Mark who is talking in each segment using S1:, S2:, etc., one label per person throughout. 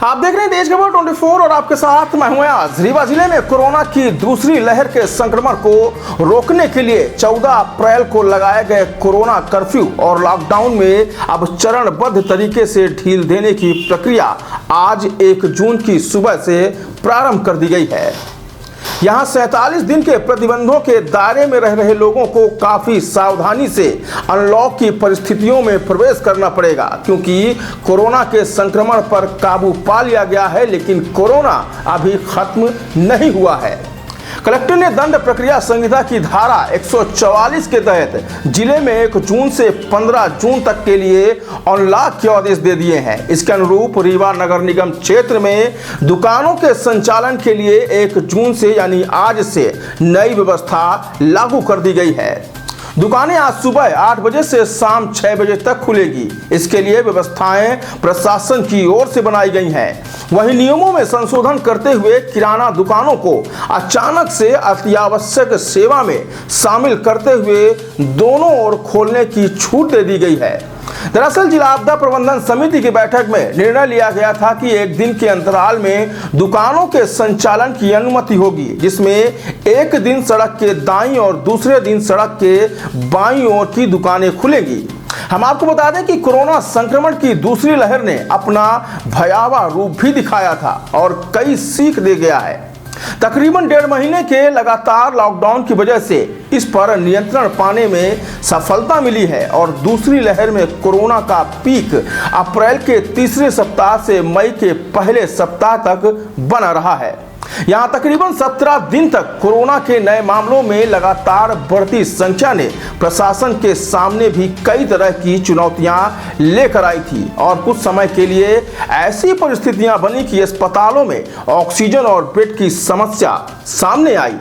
S1: आप देख रहे हैं देश खबर 24 और आपके साथ मैं हूं आज। रीवा जिले में कोरोना की दूसरी लहर के संक्रमण को रोकने के लिए 14 अप्रैल को लगाए गए कोरोना कर्फ्यू और लॉकडाउन में अब चरणबद्ध तरीके से ढील देने की प्रक्रिया आज 1 जून की सुबह से प्रारंभ कर दी गई है। यहाँ 47 दिन के प्रतिबंधों के दायरे में रह रहे लोगों को काफी सावधानी से अनलॉक की परिस्थितियों में प्रवेश करना पड़ेगा, क्योंकि कोरोना के संक्रमण पर काबू पा लिया गया है, लेकिन कोरोना अभी खत्म नहीं हुआ है। कलेक्टर ने दंड प्रक्रिया संहिता की धारा 144 के तहत जिले में 1 जून से 15 जून तक के लिए अनलॉक के आदेश दे दिए हैं। इसके अनुरूप रीवा नगर निगम क्षेत्र में दुकानों के संचालन के लिए 1 जून से यानी आज से नई व्यवस्था लागू कर दी गई है। दुकानें आज सुबह 8 बजे से शाम 6 बजे तक खुलेगी। इसके लिए व्यवस्थाएं प्रशासन की ओर से बनाई गई हैं। वहीं नियमों में संशोधन करते हुए किराना दुकानों को अचानक से अत्यावश्यक सेवा में शामिल करते हुए दोनों ओर खोलने की छूट दे दी गई है। दरअसल जिला आपदा प्रबंधन समिति की बैठक में निर्णय लिया गया था कि 1 दिन के अंतराल में दुकानों के संचालन की अनुमति होगी, जिसमें एक दिन सड़क के दाईं और दूसरे दिन सड़क के बाईं ओर की दुकानें खुलेंगी। हम आपको बता दें कि कोरोना संक्रमण की दूसरी लहर ने अपना भयावह रूप भी दिखाया था और कई सीख दे गया है। तकरीबन 1.5 महीने के लगातार लॉकडाउन की वजह से इस पर नियंत्रण पाने में सफलता मिली है और दूसरी लहर में कोरोना का पीक अप्रैल के तीसरे सप्ताह से मई के पहले सप्ताह तक बना रहा है। यहाँ तकरीबन 17 दिन तक कोरोना के नए मामलों में लगातार बढ़ती संख्या ने प्रशासन के सामने भी कई तरह की चुनौतियां लेकर आई थी और कुछ समय के लिए ऐसी परिस्थितियां बनी कि अस्पतालों में ऑक्सीजन और बेड की समस्या सामने आई।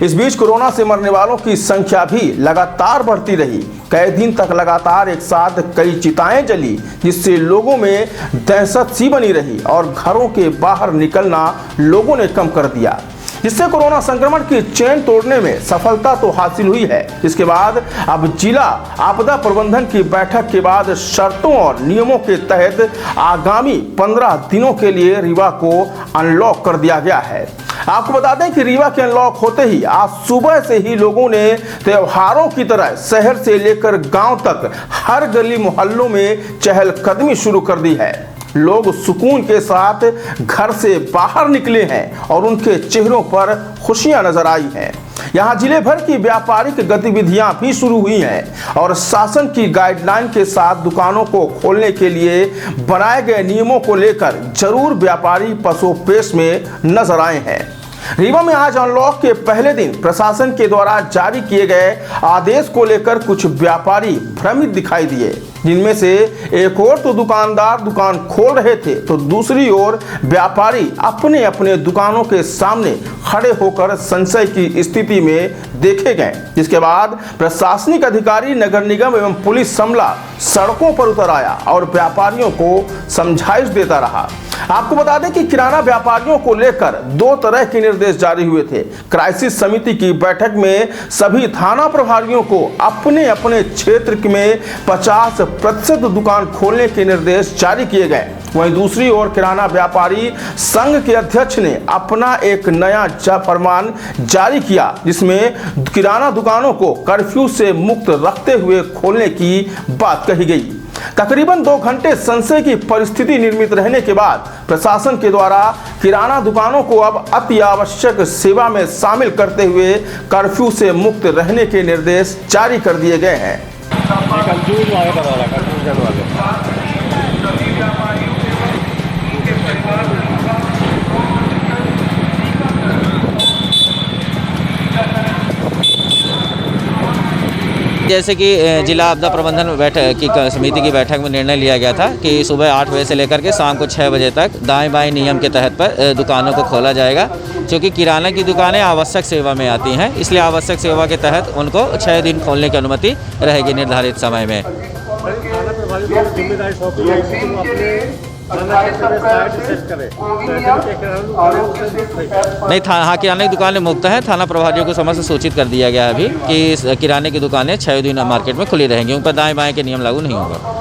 S1: इस बीच कोरोना से मरने वालों की संख्या भी लगातार बढ़ती रही। कई दिन तक लगातार एक साथ कई चिताएं जली, जिससे लोगों में दहशत सी बनी रही और घरों के बाहर निकलना लोगों ने कम कर दिया, जिससे कोरोना संक्रमण की चेन तोड़ने में सफलता तो हासिल हुई है। इसके बाद अब जिला आपदा प्रबंधन की बैठक के बाद शर्तों और नियमों के तहत आगामी 15 दिनों के लिए रीवा को अनलॉक कर दिया गया है। आपको बता दें कि रीवा के अनलॉक होते ही आज सुबह से ही लोगों ने त्योहारों की तरह शहर से लेकर गांव तक हर गली मोहल्लों में चहलकदमी शुरू कर दी है। लोग सुकून के साथ घर से बाहर निकले हैं और उनके चेहरों पर खुशियां नजर आई हैं। यहाँ जिले भर की व्यापारिक गतिविधियां भी शुरू हुई हैं और शासन की गाइडलाइन के साथ दुकानों को खोलने के लिए बनाए गए नियमों को लेकर जरूर व्यापारी पसोपेश में नजर आए हैं। रीवा में आज अनलॉक के पहले दिन प्रशासन के द्वारा जारी किए गए आदेश को लेकर कुछ व्यापारी भ्रमित दिखाई दिए, जिनमें से एक ओर तो दुकानदार दुकान खोल रहे थे तो दूसरी ओर व्यापारी अपने अपने दुकानों के सामने खड़े होकर संशय की स्थिति में देखे गए। जिसके बाद प्रशासनिक अधिकारी, नगर निगम एवं पुलिस अमला सड़कों पर उतर आया और व्यापारियों को समझाइश देता रहा। आपको बता दें कि किराना व्यापारियों को लेकर 2 तरह के निर्देश जारी हुए थे। क्राइसिस समिति की बैठक में सभी थाना प्रभारियों को अपने अपने क्षेत्र में 50% दुकान खोलने के निर्देश जारी किए गए। वहीं दूसरी ओर किराना व्यापारी संघ के अध्यक्ष ने अपना एक नया फरमान जारी किया, जिसमें किराना दुकानों को कर्फ्यू से मुक्त रखते हुए खोलने की बात कही गई। तकरीबन 2 घंटे संशय की परिस्थिति निर्मित रहने के बाद प्रशासन के द्वारा किराना दुकानों को अब अति आवश्यक सेवा में शामिल करते हुए कर्फ्यू से मुक्त रहने के निर्देश जारी कर दिए गए हैं।
S2: जैसे कि जिला आपदा प्रबंधन बैठक की समिति की बैठक में निर्णय लिया गया था कि सुबह 8 बजे से लेकर के शाम को 6 बजे तक दाएं बाएं नियम के तहत पर दुकानों को खोला जाएगा, क्योंकि किराना की दुकानें आवश्यक सेवा में आती हैं, इसलिए आवश्यक सेवा के तहत उनको 6 दिन खोलने की अनुमति रहेगी निर्धारित समय में। नहीं हाँ, किराने की दुकानें मुक्त हैं। थाना प्रभारियों को समय से सूचित कर दिया गया है अभी कि किराने की दुकानें 6 दिन मार्केट में खुली रहेंगी, उन पर दाएं बाएं के नियम लागू नहीं होगा।